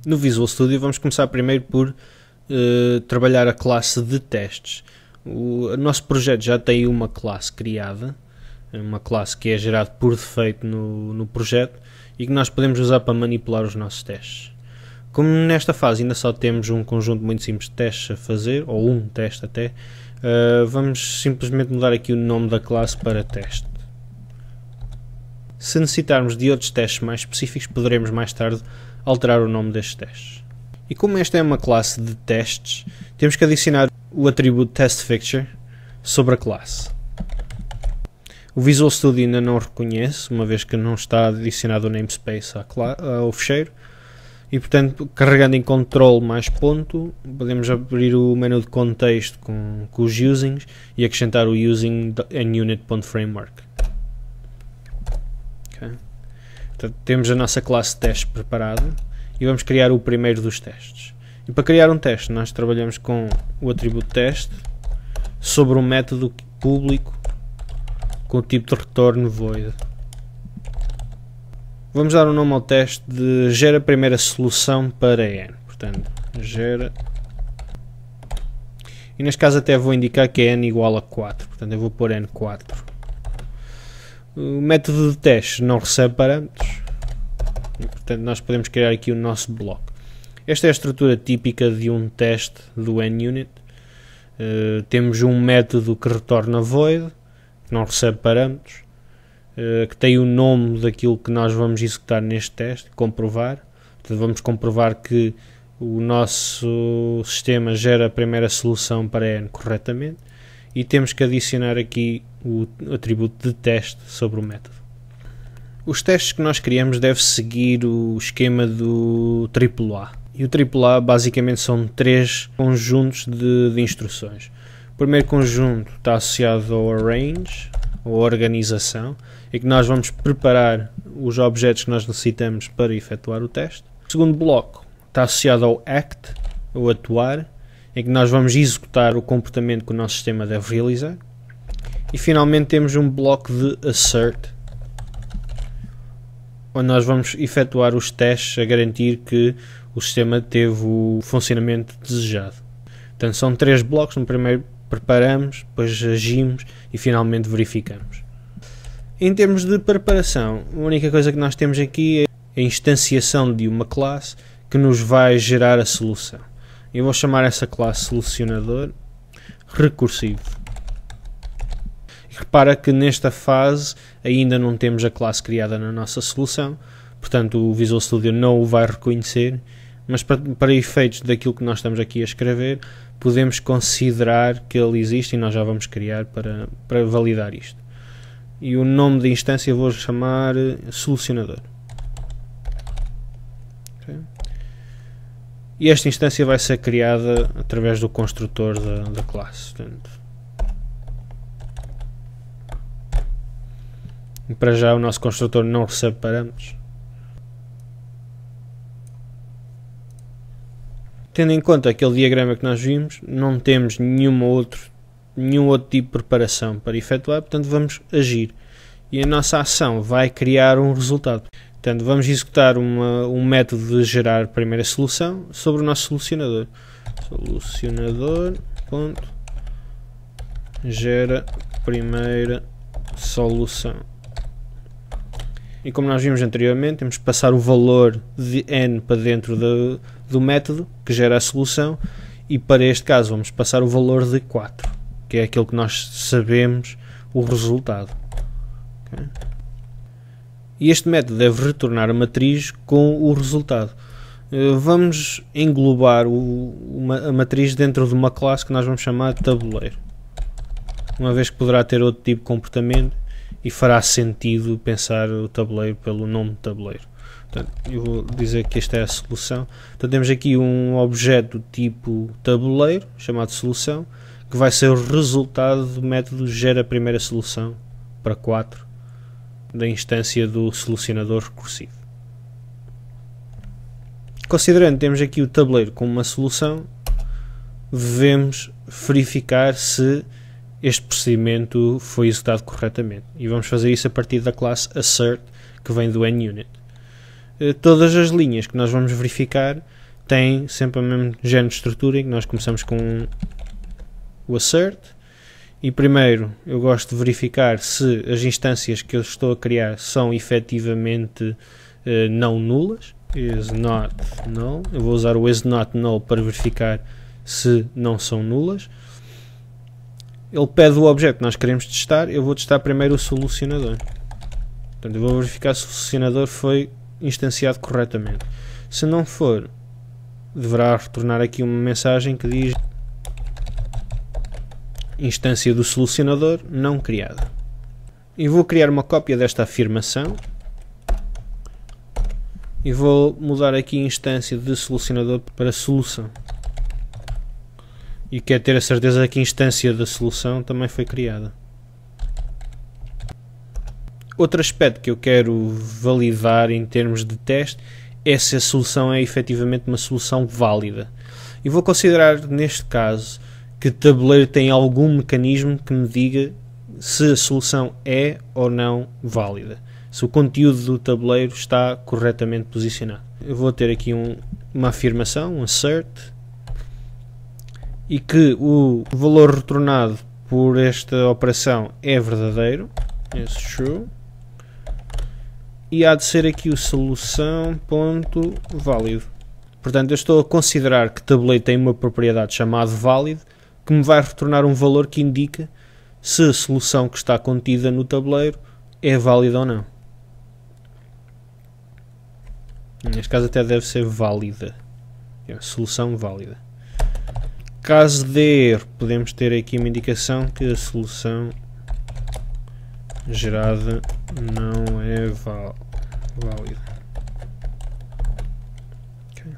No Visual Studio vamos começar primeiro por trabalhar a classe de testes. O nosso projeto já tem uma classe criada, uma classe que é gerada por defeito no projeto e que nós podemos usar para manipular os nossos testes. Como nesta fase ainda só temos um conjunto muito simples de testes a fazer, ou um teste até, vamos simplesmente mudar aqui o nome da classe para teste. Se necessitarmos de outros testes mais específicos, poderemos mais tarde alterar o nome destes testes. E como esta é uma classe de testes, temos que adicionar o atributo TestFixture sobre a classe. O Visual Studio ainda não o reconhece, uma vez que não está adicionado o namespace ao fecheiro, e portanto, carregando em Ctrl mais ponto, podemos abrir o menu de contexto com os usings e acrescentar o using nUnit.framework. Okay. Então, temos a nossa classe de teste preparada e vamos criar o primeiro dos testes. E para criar um teste, nós trabalhamos com o atributo teste sobre um método público com o tipo de retorno void. Vamos dar um nome ao teste de gera a primeira solução para n. Portanto, gera. E neste caso até vou indicar que é n igual a 4. Portanto, eu vou pôr n4. O método de teste não recebe parâmetros. E, portanto, nós podemos criar aqui o nosso bloco. Esta é a estrutura típica de um teste do nUnit. Temos um método que retorna void, que não recebe parâmetros, que tem o nome daquilo que nós vamos executar neste teste, comprovar. Portanto, vamos comprovar que o nosso sistema gera a primeira solução para n corretamente e temos que adicionar aqui o atributo de teste sobre o método. Os testes que nós criamos devem seguir o esquema do AAA. E o AAA basicamente são 3 conjuntos de instruções. O primeiro conjunto está associado ao arrange, ou organização, em que nós vamos preparar os objetos que nós necessitamos para efetuar o teste. O segundo bloco está associado ao act, ou atuar, em que nós vamos executar o comportamento que o nosso sistema deve realizar. E finalmente temos um bloco de assert, onde nós vamos efetuar os testes a garantir que o sistema teve o funcionamento desejado. Portanto, são 3 blocos. No primeiro preparamos, depois agimos e finalmente verificamos. Em termos de preparação, a única coisa que nós temos aqui é a instanciação de uma classe que nos vai gerar a solução. Eu vou chamar essa classe solucionador recursivo. E repara que nesta fase ainda não temos a classe criada na nossa solução, portanto o Visual Studio não o vai reconhecer, mas para efeitos daquilo que nós estamos aqui a escrever, podemos considerar que ele existe e nós já vamos criar para validar isto. E o nome da instância eu vou chamar solucionador. Okay. E esta instância vai ser criada através do construtor da classe. Portanto, e para já o nosso construtor não recebe parâmetros. Tendo em conta aquele diagrama que nós vimos, não temos nenhum outro tipo de preparação para efetuar, portanto vamos agir. E a nossa ação vai criar um resultado. Portanto, vamos executar um método de gerar a primeira solução sobre o nosso solucionador. Solucionador.gera primeira solução. E como nós vimos anteriormente, temos que passar o valor de n para dentro do método que gera a solução, e para este caso vamos passar o valor de 4, que é aquilo que nós sabemos o resultado. Okay. E este método deve retornar a matriz com o resultado. Vamos englobar a matriz dentro de uma classe que nós vamos chamar de tabuleiro, uma vez que poderá ter outro tipo de comportamento e fará sentido pensar o tabuleiro pelo nome de tabuleiro. Portanto, eu vou dizer que esta é a solução. Então temos aqui um objeto tipo tabuleiro, chamado solução, que vai ser o resultado do método gera a primeira solução para 4 da instância do solucionador recursivo. Considerando que temos aqui o tabuleiro como uma solução, devemos verificar se este procedimento foi executado corretamente. E vamos fazer isso a partir da classe assert, que vem do nUnit. Todas as linhas que nós vamos verificar tem sempre a mesma género de estrutura, em que nós começamos com o assert, e primeiro eu gosto de verificar se as instâncias que eu estou a criar são efetivamente não nulas. Is not null. Eu vou usar o is not null para verificar se não são nulas. Ele pede o objeto que nós queremos testar. Eu vou testar primeiro o solucionador. Portanto, eu vou verificar se o solucionador foi instanciado corretamente. Se não for, deverá retornar aqui uma mensagem que diz instância do solucionador não criada. E vou criar uma cópia desta afirmação e vou mudar aqui a instância de solucionador para solução. E quero ter a certeza que a instância da solução também foi criada. Outro aspecto que eu quero validar em termos de teste é se a solução é efetivamente uma solução válida. E vou considerar neste caso que o tabuleiro tem algum mecanismo que me diga se a solução é ou não válida. Se o conteúdo do tabuleiro está corretamente posicionado. Eu vou ter aqui uma afirmação, um assert, e que o valor retornado por esta operação é verdadeiro, is true, e há de ser aqui o solução.válido. Portanto, eu estou a considerar que o tabuleiro tem uma propriedade chamada válido, que me vai retornar um valor que indica se a solução que está contida no tabuleiro é válida ou não. Neste caso até deve ser válida. Solução válida. Caso de erro, podemos ter aqui uma indicação que a solução gerada não é válida. Okay.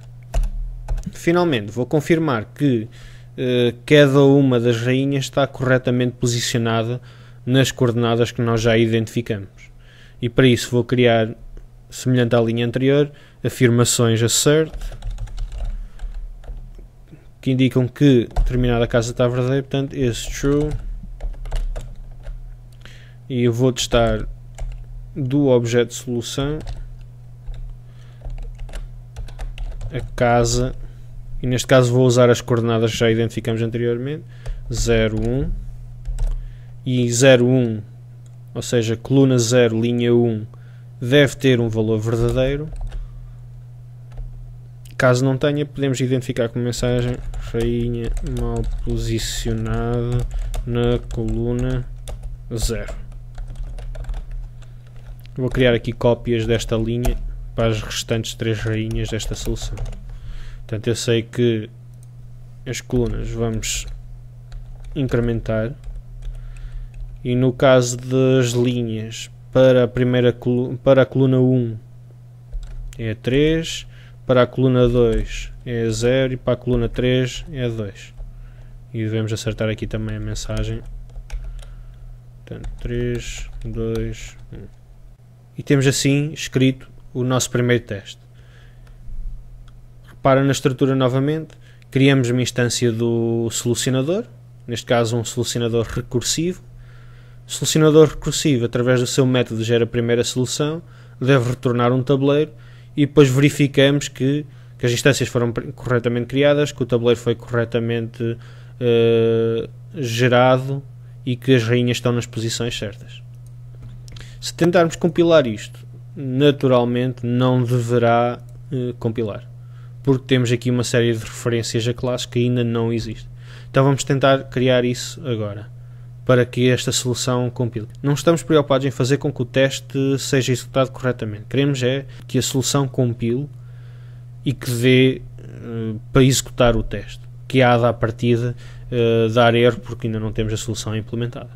Finalmente, vou confirmar que cada uma das rainhas está corretamente posicionada nas coordenadas que nós já identificamos. E para isso vou criar, semelhante à linha anterior, afirmações assert, que indicam que determinada casa está verdadeira, portanto, is true. E eu vou testar do objeto solução a casa, e neste caso vou usar as coordenadas que já identificamos anteriormente, 0, 1 e 0, 1, ou seja, coluna 0, linha 1 deve ter um valor verdadeiro. Caso não tenha, podemos identificar como mensagem rainha mal posicionada na coluna 0. Vou criar aqui cópias desta linha para as restantes 3 rainhas desta solução. Portanto, eu sei que as colunas vamos incrementar, e no caso das linhas, para a coluna 1 é 3, para a coluna 2 é 0 e para a coluna 3 é 2. E devemos acertar aqui também a mensagem. Portanto, 3, 2, 1. E temos assim escrito o nosso primeiro teste. Repara na estrutura novamente. Criamos uma instância do solucionador, neste caso um solucionador recursivo. O solucionador recursivo, através do seu método, gera a primeira solução, deve retornar um tabuleiro, e depois verificamos que as instâncias foram corretamente criadas, que o tabuleiro foi corretamente gerado e que as rainhas estão nas posições certas. Se tentarmos compilar isto, naturalmente não deverá compilar, porque temos aqui uma série de referências a classes que ainda não existem. Então vamos tentar criar isso agora, para que esta solução compile. Não estamos preocupados em fazer com que o teste seja executado corretamente. Queremos é que a solução compile e que dê para executar o teste, que há da partida dar erro porque ainda não temos a solução implementada.